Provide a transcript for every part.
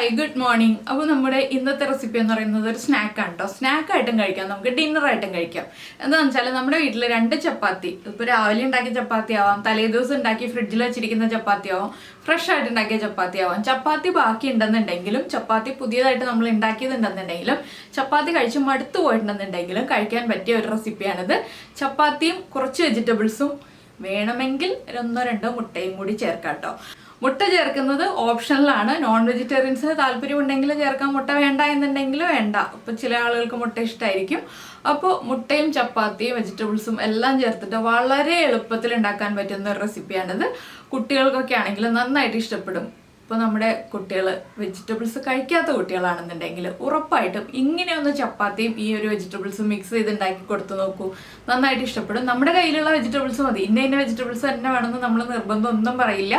Hi good morning. അപ്പോൾ നമ്മുടെ ഇന്നത്തെ റെസിപ്പി എന്ന് പറയുന്നത് ഒരു സ്നാക്കാണ് കേട്ടോ. സ്നാക്കായിട്ടും കഴിക്കാം, നമുക്ക് ഡിന്നറായിട്ടും കഴിക്കാം. എന്താണെന്ന് വെച്ചാൽ നമ്മുടെ വീട്ടിൽ 2 ചപ്പാത്തി, ഇപ്പോൾ രാവിലെ ഉണ്ടാക്കിയ ചപ്പാത്തി ആവാം, തലേ ദിവസം ഉണ്ടാക്കി ഫ്രിഡ്ജിൽ വെച്ചിരിക്കുന്ന ചപ്പാത്തി ആവാം, ഫ്രഷ് ആയിട്ട് ഉണ്ടാക്കിയ ചപ്പാത്തി ആവാം. ചപ്പാത്തി ബാക്കി ഉണ്ടെന്നുണ്ടെങ്കിലും, ചപ്പാത്തി പുതിയതായിട്ട് നമ്മൾ ഉണ്ടാക്കിയതുണ്ടെന്നുണ്ടെങ്കിലും, ചപ്പാത്തി കഴിച്ച് മടുത്തു പോയിട്ടുണ്ടെന്നുണ്ടെങ്കിലും കഴിക്കാൻ പറ്റിയ ഒരു റെസിപ്പിയാണിത്. ചപ്പാത്തിയും കുറച്ച് വെജിറ്റബിൾസും വേണമെങ്കിൽ 1-2 മുട്ടയും കൂടി ചേർക്കാം കേട്ടോ. മുട്ട ചേർക്കുന്നത് ഓപ്ഷണലാണ്. നോൺ വെജിറ്റേറിയൻസിന് താല്പര്യമുണ്ടെങ്കിൽ ചേർക്കാം, മുട്ട വേണ്ട എന്നുണ്ടെങ്കിൽ വേണ്ട. ഇപ്പം ചില ആളുകൾക്ക് മുട്ട ഇഷ്ടമായിരിക്കും. അപ്പോൾ മുട്ടയും ചപ്പാത്തിയും വെജിറ്റബിൾസും എല്ലാം ചേർത്തിട്ട് വളരെ എളുപ്പത്തിൽ ഉണ്ടാക്കാൻ പറ്റുന്ന ഒരു റെസിപ്പിയാണിത്. കുട്ടികൾക്കൊക്കെ ആണെങ്കിൽ നന്നായിട്ട് ഇഷ്ടപ്പെടും. ഇപ്പോൾ നമ്മുടെ കുട്ടികൾ വെജിറ്റബിൾസ് കഴിക്കാത്ത കുട്ടികളാണെന്നുണ്ടെങ്കിൽ ഉറപ്പായിട്ടും ഇങ്ങനെയൊന്ന് ചപ്പാത്തിയും ഈ ഒരു വെജിറ്റബിൾസും മിക്സ് ചെയ്ത് ഉണ്ടാക്കി കൊടുത്തു നോക്കൂ, നന്നായിട്ട് ഇഷ്ടപ്പെടും. നമ്മുടെ കയ്യിലുള്ള വെജിറ്റബിൾസ് മതി, ഇന്ന വെജിറ്റബിൾസ് തന്നെ വേണമെന്ന് നമ്മൾ നിർബന്ധം ഒന്നും പറയില്ല.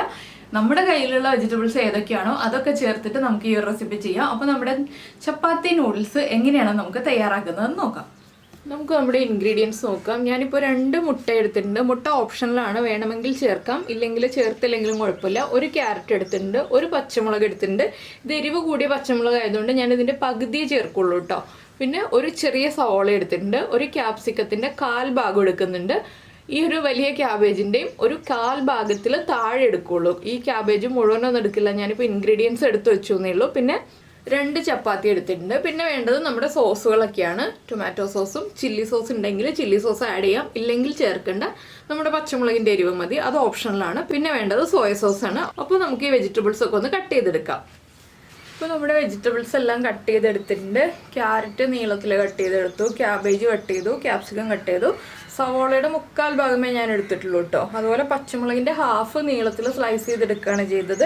നമ്മുടെ കയ്യിലുള്ള വെജിറ്റബിൾസ് ഏതൊക്കെയാണോ അതൊക്കെ ചേർത്തിട്ട് നമുക്ക് ഈ ഒരു റെസിപ്പി ചെയ്യാം. അപ്പോൾ നമ്മുടെ ചപ്പാത്തി നൂഡിൽസ് എങ്ങനെയാണ് നമുക്ക് തയ്യാറാക്കുന്നതെന്ന് നോക്കാം. നമുക്ക് നമ്മുടെ ഇൻഗ്രീഡിയൻസ് നോക്കാം. ഞാനിപ്പോൾ 2 മുട്ട എടുത്തിട്ടുണ്ട്. മുട്ട ഓപ്ഷണലാണ്, വേണമെങ്കിൽ ചേർക്കാം, ഇല്ലെങ്കിൽ ചേർത്തില്ലെങ്കിലും കുഴപ്പമില്ല. 1 ക്യാരറ്റ് എടുത്തിട്ടുണ്ട്, 1 പച്ചമുളക് എടുത്തിട്ടുണ്ട്. ഇത് എരിവ് കൂടിയ പച്ചമുളക് ആയതുകൊണ്ട് ഞാൻ ഇതിൻ്റെ പകുതിയെ ചേർക്കുള്ളൂ കേട്ടോ. പിന്നെ 1 ചെറിയ സവോള എടുത്തിട്ടുണ്ട്, 1 ക്യാപ്സിക്കത്തിൻ്റെ 1/4 ഭാഗം എടുക്കുന്നുണ്ട്. ഈ ഒരു വലിയ ക്യാബേജിൻ്റെയും 1/4 ഭാഗത്തിൽ താഴെ എടുക്കുള്ളൂ. ഈ ക്യാബേജ് മുഴുവനൊന്നും എടുക്കില്ല, ഞാനിപ്പോൾ ഇൻഗ്രീഡിയൻസ് എടുത്ത് വെച്ചു എന്നേ ഉള്ളൂ. പിന്നെ 2 ചപ്പാത്തി എടുത്തിട്ടുണ്ട്. പിന്നെ വേണ്ടത് നമ്മുടെ സോസുകളൊക്കെയാണ്. ടൊമാറ്റോ സോസും ചില്ലി സോസ് ഉണ്ടെങ്കിൽ ചില്ലി സോസ് ആഡ് ചെയ്യാം, ഇല്ലെങ്കിൽ ചേർക്കേണ്ട. നമ്മുടെ പച്ചമുളകിൻ്റെ എരിവ് മതി, അത് ഓപ്ഷണലാണ്. പിന്നെ വേണ്ടത് സോയ സോസാണ്. അപ്പോൾ നമുക്ക് ഈ വെജിറ്റബിൾസ് ഒക്കെ ഒന്ന് കട്ട് ചെയ്തെടുക്കാം. ഇപ്പോൾ നമ്മുടെ വെജിറ്റബിൾസ് എല്ലാം കട്ട് ചെയ്തെടുത്തിട്ടുണ്ട്. ക്യാരറ്റ് നീളത്തിൽ കട്ട് ചെയ്തെടുത്തു, ക്യാബേജ് കട്ട് ചെയ്തു, ക്യാപ്സിക്കം കട്ട് ചെയ്തു, സവോളയുടെ 1/4 ഭാഗമേ ഞാൻ എടുത്തിട്ടുള്ളൂ കേട്ടോ. അതുപോലെ പച്ചമുളകിൻ്റെ 1/2 നീളത്തിൽ സ്ലൈസ് ചെയ്തെടുക്കുകയാണ് ചെയ്തത്.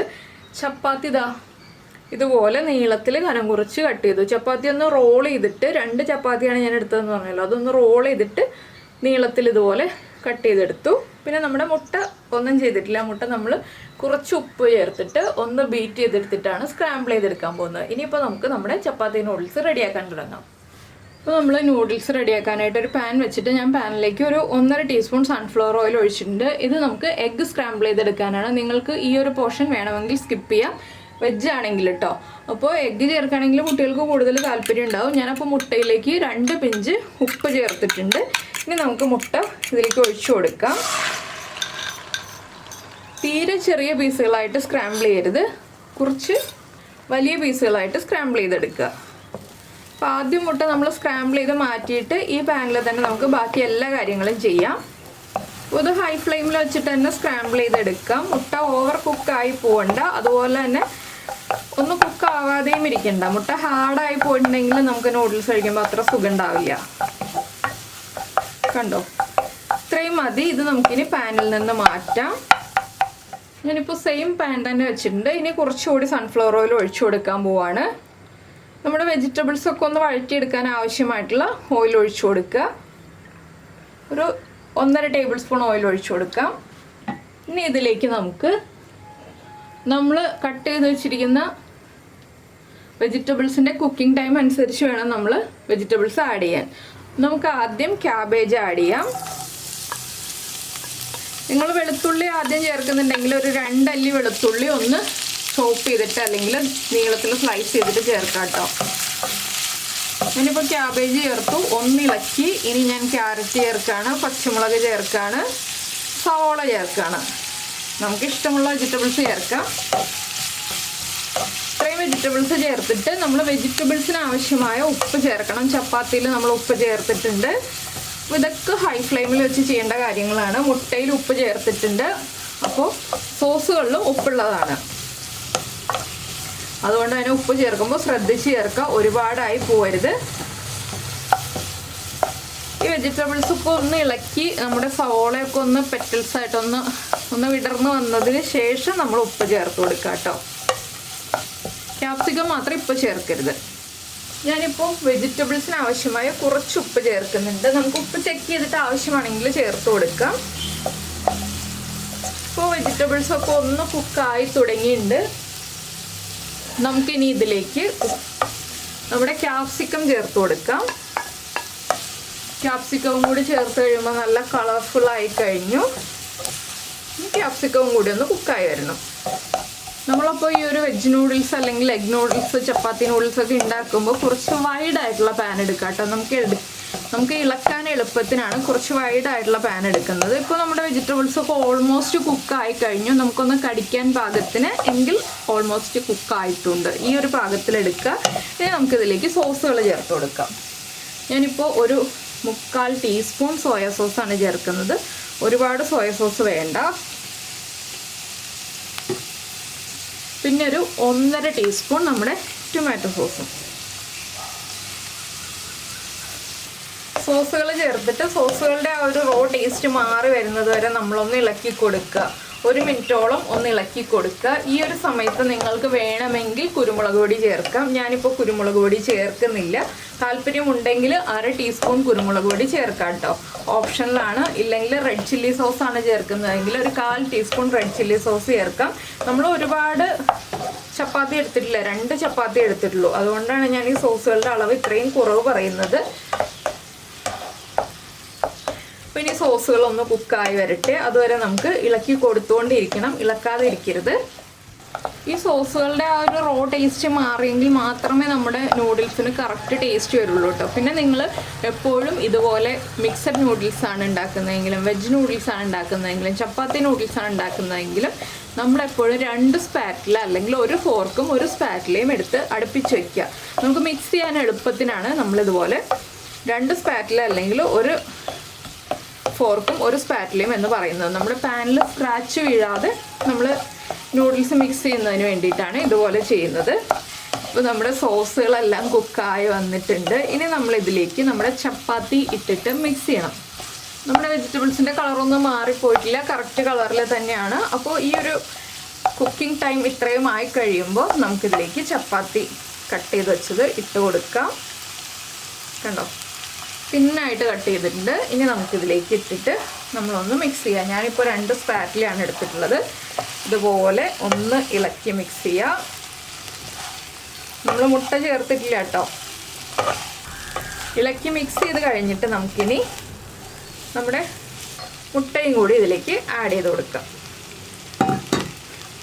ചപ്പാത്തി ഇതുപോലെ നീളത്തിൽ കനം കുറച്ച് കട്ട് ചെയ്തു. ചപ്പാത്തി ഒന്ന് റോൾ ചെയ്തിട്ട്, 2 ചപ്പാത്തിയാണ് ഞാൻ എടുത്തതെന്ന് പറഞ്ഞല്ലോ, അതൊന്ന് റോൾ ചെയ്തിട്ട് നീളത്തിൽ ഇതുപോലെ കട്ട് ചെയ്തെടുത്തു. പിന്നെ നമ്മുടെ മുട്ട ഒന്നും ചെയ്തിട്ടില്ല. മുട്ട നമ്മൾ കുറച്ച് ഉപ്പ് ചേർത്തിട്ട് ഒന്ന് ബീറ്റ് ചെയ്തെടുത്തിട്ടാണ് സ്ക്രാമ്പിൾ ചെയ്തെടുക്കാൻ പോകുന്നത്. ഇനിയിപ്പോൾ നമുക്ക് നമ്മുടെ ചപ്പാത്തി നൂഡിൽസ് റെഡിയാക്കാൻ തുടങ്ങാം. അപ്പോൾ നമ്മൾ നൂഡിൽസ് റെഡിയാക്കാനായിട്ട് ഒരു പാൻ വെച്ചിട്ട് ഞാൻ പാനിലേക്ക് ഒരു 1.5 ടീസ്പൂൺ സൺഫ്ലവർ ഓയിൽ ഒഴിച്ചിട്ടുണ്ട്. ഇത് നമുക്ക് എഗ്ഗ് സ്ക്രാമ്പിൾ ചെയ്തെടുക്കാനാണ്. നിങ്ങൾക്ക് ഈ ഒരു പോർഷൻ വേണമെങ്കിൽ സ്കിപ്പ് ചെയ്യാം, വെജ് ആണെങ്കിൽ കേട്ടോ. അപ്പോൾ എഗ്ഗ് ചേർക്കുകയാണെങ്കിൽ കുട്ടികൾക്ക് കൂടുതൽ താല്പര്യം ഉണ്ടാവും. ഞാനപ്പോൾ മുട്ടയിലേക്ക് 2 പിഞ്ച് ഉപ്പ് ചേർത്തിട്ടുണ്ട്. ഇനി നമുക്ക് മുട്ട ഇതിലേക്ക് ഒഴിച്ചു കൊടുക്കാം. തീരെ ചെറിയ പീസുകളായിട്ട് സ്ക്രാമ്പിൾ ചെയ്യരുത്, കുറച്ച് വലിയ പീസുകളായിട്ട് സ്ക്രാമ്പിൾ ചെയ്തെടുക്കുക. അപ്പോൾ ആദ്യം മുട്ട നമ്മൾ സ്ക്രാമ്പിൾ ചെയ്ത് മാറ്റിയിട്ട് ഈ പാനിൽ തന്നെ നമുക്ക് ബാക്കി എല്ലാ കാര്യങ്ങളും ചെയ്യാം. ഇത് ഹൈ ഫ്ലെയിമിൽ വെച്ചിട്ട് തന്നെ സ്ക്രാമ്പിൾ ചെയ്തെടുക്കാം. മുട്ട ഓവർ കുക്കായി പോകണ്ട, അതുപോലെ തന്നെ ഒന്ന് കുക്കാവാതെയും ഇരിക്കണ്ട. മുട്ട ഹാർഡായി പോയിട്ടുണ്ടെങ്കിൽ നമുക്ക് നൂഡിൽസ് കഴിക്കുമ്പോൾ അത്ര സുഖം ഉണ്ടാവില്ല. കണ്ടോ, ഇത്രയും മതി. ഇത് നമുക്കിനി പാനിൽ നിന്ന് മാറ്റാം. ഞാനിപ്പോൾ സെയിം പാൻ തന്നെ വെച്ചിട്ടുണ്ട്. ഇനി കുറച്ചുകൂടി സൺഫ്ലവർ ഓയിൽ ഒഴിച്ചു കൊടുക്കാൻ പോവാണ്. നമ്മുടെ വെജിറ്റബിൾസ് ഒക്കെ ഒന്ന് വഴറ്റിയെടുക്കാൻ ആവശ്യമായിട്ടുള്ള ഓയിൽ ഒഴിച്ചു കൊടുക്കുക. ഒരു 1.5 ടേബിൾ സ്പൂൺ ഓയിൽ ഒഴിച്ചു കൊടുക്കാം. ഇനി ഇതിലേക്ക് നമുക്ക് നമ്മൾ കട്ട് ചെയ്ത് വെച്ചിരിക്കുന്ന വെജിറ്റബിൾസിൻ്റെ കുക്കിംഗ് ടൈം അനുസരിച്ച് വേണം നമ്മൾ വെജിറ്റബിൾസ് ആഡ് ചെയ്യാൻ. നമുക്ക് ആദ്യം ക്യാബേജ് ആഡ് ചെയ്യാം. നിങ്ങൾ വെളുത്തുള്ളി ആദ്യം ചേർക്കുന്നുണ്ടെങ്കിൽ ഒരു 2 അല്ലി വെളുത്തുള്ളി ഒന്ന് ചോപ്പ് ചെയ്തിട്ട് അല്ലെങ്കിൽ നീളത്തിൽ സ്ലൈസ് ചെയ്തിട്ട് ചേർക്കാം കേട്ടോ. ഞാനിപ്പോൾ ക്യാബേജ് ചേർത്തു, ഒന്നിളക്കി. ഇനി ഞാൻ ക്യാരറ്റ് ചേർക്കാണ്, പച്ചമുളക് ചേർക്കാണ്, സവോള ചേർക്കാണ്. നമുക്കിഷ്ടമുള്ള വെജിറ്റബിൾസ് ചേർക്കാം. ഇത്രയും വെജിറ്റബിൾസ് ചേർത്തിട്ട് നമ്മൾ വെജിറ്റബിൾസിന് ആവശ്യമായ ഉപ്പ് ചേർക്കണം. ചപ്പാത്തിയിൽ നമ്മൾ ഉപ്പ് ചേർത്തിട്ടുണ്ട്. അപ്പോൾ ഇതൊക്കെ ഹൈ ഫ്ലെയിമിൽ വെച്ച് ചെയ്യേണ്ട കാര്യങ്ങളാണ്. മുട്ടയിൽ ഉപ്പ് ചേർത്തിട്ടുണ്ട്, അപ്പോൾ സോസുകളിലും ഉപ്പുള്ളതാണ്. അതുകൊണ്ട് തന്നെ ഉപ്പ് ചേർക്കുമ്പോൾ ശ്രദ്ധിച്ച് ചേർക്കുക, ഒരുപാടായി പോകരുത്. ഈ വെജിറ്റബിൾസ് ഒക്കെ ഒന്ന് ഇളക്കി നമ്മുടെ സവോളയൊക്കെ ഒന്ന് പെറ്റൽസായിട്ടൊന്ന് വിടർന്ന് വന്നതിന് ശേഷം നമ്മൾ ഉപ്പ് ചേർത്ത് കൊടുക്കുക കേട്ടോ. ക്യാപ്സിക്കം മാത്രം ഇപ്പോൾ ചേർക്കരുത്. ഞാനിപ്പോൾ വെജിറ്റബിൾസിന് ആവശ്യമായ കുറച്ച് ഉപ്പ് ചേർക്കുന്നുണ്ട്. നമുക്ക് ഉപ്പ് ചെക്ക് ചെയ്തിട്ട് ആവശ്യമാണെങ്കിൽ ചേർത്ത് കൊടുക്കാം. ഇപ്പോൾ വെജിറ്റബിൾസൊക്കെ ഒന്ന് കുക്കായി തുടങ്ങിയിട്ടുണ്ട്. നമുക്കിനി ഇതിലേക്ക് നമ്മുടെ ക്യാപ്സിക്കം ചേർത്ത് കൊടുക്കാം. ക്യാപ്സിക്കവും കൂടി ചേർത്ത് കഴിയുമ്പോൾ നല്ല കളർഫുള്ളായി കഴിഞ്ഞു. ക്യാപ്സിക്കവും കൂടി ഒന്ന് കുക്കായി വരണം. നമ്മളപ്പോൾ ഈ ഒരു വെജ് നൂഡിൽസ് അല്ലെങ്കിൽ എഗ് നൂഡിൽസ് ചപ്പാത്തി നൂഡിൽസ് ഒക്കെ ഉണ്ടാക്കുമ്പോൾ കുറച്ച് വൈഡ് ആയിട്ടുള്ള പാൻ എടുക്കാം കേട്ടോ. നമുക്ക് ഇളക്കാൻ എളുപ്പത്തിനാണ് കുറച്ച് വൈഡ് ആയിട്ടുള്ള പാൻ എടുക്കുന്നത്. ഇപ്പോൾ നമ്മുടെ വെജിറ്റബിൾസ് ഒക്കെ ഓൾമോസ്റ്റ് കുക്കായി കഴിഞ്ഞു. നമുക്കൊന്ന് കടിക്കാൻ പാകത്തിന് എങ്കിൽ ഓൾമോസ്റ്റ് കുക്കായിട്ടുണ്ട്. ഈ ഒരു പാകത്തിലെടുക്കുക. ഇനി നമുക്കിതിലേക്ക് സോസുകൾ ചേർത്ത് കൊടുക്കാം. ഞാനിപ്പോൾ ഒരു 3/4 ടീസ്പൂൺ സോയ സോസാണ് ചേർക്കുന്നത്. ഒരുപാട് സോയ സോസ് വേണ്ട. പിന്നെ ഒരു 1.5 ടീസ്പൂൺ നമ്മുടെ ടൊമാറ്റോ സോസും. സോസുകൾ ചേർത്തിട്ട് സോസുകളുടെ ആ ഒരു റോ ടേസ്റ്റ് മാറി വരുന്നത് വരെ നമ്മളൊന്ന് ഇളക്കി കൊടുക്കുക. 1 മിനിറ്റോളം ഒന്ന് ഇളക്കി കൊടുക്കുക. ഈ ഒരു സമയത്ത് നിങ്ങൾക്ക് വേണമെങ്കിൽ കുരുമുളക് പൊടി ചേർക്കാം. ഞാനിപ്പോൾ കുരുമുളക് പൊടി ചേർക്കുന്നില്ല. താല്പര്യമുണ്ടെങ്കിൽ 1/2 ടീസ്പൂൺ കുരുമുളക് പൊടി ചേർക്കാം കേട്ടോ. ഓപ്ഷനിലാണ്. ഇല്ലെങ്കിൽ റെഡ് ചില്ലി സോസാണ് ചേർക്കുന്നതെങ്കിൽ ഒരു 1/4 ടീസ്പൂൺ റെഡ് ചില്ലി സോസ് ചേർക്കാം. നമ്മൾ ഒരുപാട് ചപ്പാത്തി എടുത്തിട്ടില്ല, 2 ചപ്പാത്തി എടുത്തിട്ടുള്ളൂ. അതുകൊണ്ടാണ് ഞാൻ ഈ സോസുകളുടെ അളവ് ഇത്രയും കുറവ് പറയുന്നത്. അപ്പോൾ ഇനി സോസുകളൊന്ന് കുക്കായി വരട്ടെ. അതുവരെ നമുക്ക് ഇളക്കി കൊടുത്തുകൊണ്ടിരിക്കണം, ഇളക്കാതെ ഇരിക്കരുത്. ഈ സോസുകളുടെ ആ ഒരു റോ ടേസ്റ്റ് മാറിയെങ്കിൽ മാത്രമേ നമ്മുടെ നൂഡിൽസിന് കറക്റ്റ് ടേസ്റ്റ് വരുള്ളൂ കേട്ടോ. പിന്നെ നിങ്ങൾ എപ്പോഴും ഇതുപോലെ മിക്സഡ് നൂഡിൽസാണ് ഉണ്ടാക്കുന്നതെങ്കിലും വെജ് നൂഡിൽസാണ് ഉണ്ടാക്കുന്നതെങ്കിലും ചപ്പാത്തി നൂഡിൽസാണ് ഉണ്ടാക്കുന്നതെങ്കിലും നമ്മളെപ്പോഴും 2 സ്പാറ്റില അല്ലെങ്കിൽ ഒരു ഫോർക്കും ഒരു സ്പാറ്റിലയും എടുത്ത് അടുപ്പിച്ച് വയ്ക്കുക. നമുക്ക് മിക്സ് ചെയ്യാൻ എളുപ്പത്തിനാണ് നമ്മളിതുപോലെ 2 സ്പാറ്റില അല്ലെങ്കിൽ ഒരു ഫോർക്കും ഒരു സ്പാറ്റിലയും എന്ന് പറയുന്നത്. നമ്മുടെ പാനിൽ സ്ക്രാച്ച് വീഴാതെ നമ്മൾ നൂഡിൽസ് മിക്സ് ചെയ്യുന്നതിന് വേണ്ടിയിട്ടാണ് ഇതുപോലെ ചെയ്യുന്നത്. അപ്പോൾ നമ്മുടെ സോസുകളെല്ലാം കുക്കായി വന്നിട്ടുണ്ട്. ഇനി നമ്മളിതിലേക്ക് നമ്മുടെ ചപ്പാത്തി ഇട്ടിട്ട് മിക്സ് ചെയ്യണം. നമ്മുടെ വെജിറ്റബിൾസിൻ്റെ കളറൊന്നും മാറിപ്പോയിട്ടില്ല, കറക്റ്റ് കളറിൽ തന്നെയാണ്. അപ്പോൾ ഈ ഒരു കുക്കിംഗ് ടൈം ഇത്രയും ആയി കഴിയുമ്പോൾ നമുക്കിതിലേക്ക് ചപ്പാത്തി കട്ട് ചെയ്ത് വെച്ചത് ഇട്ട് കൊടുക്കാം. കണ്ടോ, തിന്നായിട്ട് കട്ട് ചെയ്തിട്ടുണ്ട്. ഇനി നമുക്കിതിലേക്ക് ഇട്ടിട്ട് നമ്മളൊന്ന് മിക്സ് ചെയ്യാം. ഞാനിപ്പോൾ 2 സ്പാറ്റിലാണ് എടുത്തിട്ടുള്ളത്. ഇതുപോലെ ഒന്ന് ഇളക്കി മിക്സ് ചെയ്യാം. നമ്മൾ മുട്ട ചേർത്തിട്ടില്ല കേട്ടോ. ഇളക്കി മിക്സ് ചെയ്ത് കഴിഞ്ഞിട്ട് നമുക്കിനി നമ്മുടെ മുട്ടയും കൂടി ഇതിലേക്ക് ആഡ് ചെയ്ത് കൊടുക്കാം.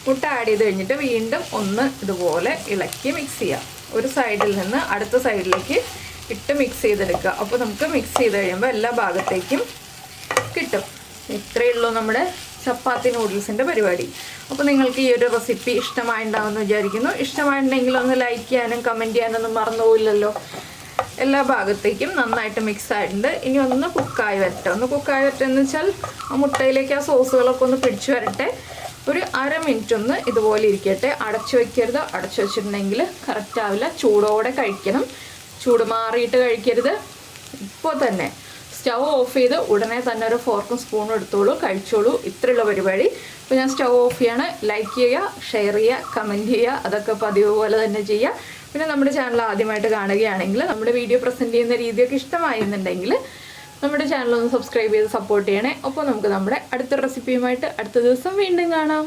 മുട്ട ആഡ് ചെയ്ത് കഴിഞ്ഞിട്ട് വീണ്ടും ഒന്ന് ഇതുപോലെ ഇളക്കി മിക്സ് ചെയ്യാം. ഒരു സൈഡിൽ നിന്ന് അടുത്ത സൈഡിലേക്ക് ഇട്ട് മിക്സ് ചെയ്തെടുക്കുക. അപ്പോൾ നമുക്ക് മിക്സ് ചെയ്ത് കഴിയുമ്പോൾ എല്ലാ ഭാഗത്തേക്കും കിട്ടും. ഇത്രയേ ഉള്ളൂ നമ്മുടെ ചപ്പാത്തി നൂഡിൽസിൻ്റെ പരിപാടി. അപ്പോൾ നിങ്ങൾക്ക് ഈ ഒരു റെസിപ്പി ഇഷ്ടമായിട്ടുണ്ടാവുമെന്ന് വിചാരിക്കുന്നു. ഇഷ്ടമായിട്ടുണ്ടെങ്കിൽ ഒന്ന് ലൈക്ക് ചെയ്യാനും കമൻറ്റ് ചെയ്യാനൊന്നും മറന്നുപോയില്ലല്ലോ. എല്ലാ ഭാഗത്തേക്കും നന്നായിട്ട് മിക്സ് ആയിട്ടുണ്ട്. ഇനി ഒന്ന് കുക്കായി വരട്ടെ. ഒന്ന് കുക്കായി വരട്ടെ എന്ന് വെച്ചാൽ ആ മുട്ടയിലേക്ക് ആ സോസുകളൊക്കെ ഒന്ന് പിടിച്ചു വരട്ടെ. ഒരു 1/2 മിനിറ്റ് ഒന്ന് ഇതുപോലെ ഇരിക്കട്ടെ. അടച്ചു വയ്ക്കരുത്. അടച്ചു വെച്ചിട്ടുണ്ടെങ്കിൽ കറക്റ്റ് ആവില്ല. ചൂടോടെ കഴിക്കണം. ചൂട് മാറിയിട്ട് കഴിക്കരുത്. ഇപ്പോൾ തന്നെ സ്റ്റൗ ഓഫ് ചെയ്ത് ഉടനെ തന്നെ ഒരു ഫോർക്കും സ്പൂണും എടുത്തോളൂ, കഴിച്ചോളൂ. ഇത്രയുള്ള പരിപാടി. അപ്പോൾ ഞാൻ സ്റ്റൗ ഓഫ് ചെയ്യാണ്. ലൈക്ക് ചെയ്യുക, ഷെയർ ചെയ്യുക, കമൻറ്റ് ചെയ്യുക. അതൊക്കെ പതിവ് പോലെ തന്നെ ചെയ്യുക. പിന്നെ നമ്മുടെ ചാനൽ ആദ്യമായിട്ട് കാണുകയാണെങ്കിൽ നമ്മുടെ വീഡിയോ പ്രസൻറ്റ് ചെയ്യുന്ന രീതിയൊക്കെ ഇഷ്ടമായിരുന്നുണ്ടെങ്കിൽ നമ്മുടെ ചാനൽ ഒന്ന് സബ്സ്ക്രൈബ് ചെയ്ത് സപ്പോർട്ട് ചെയ്യണേ. അപ്പോൾ നമുക്ക് നമ്മുടെ അടുത്ത റെസിപ്പിയുമായിട്ട് അടുത്ത ദിവസം വീണ്ടും കാണാം.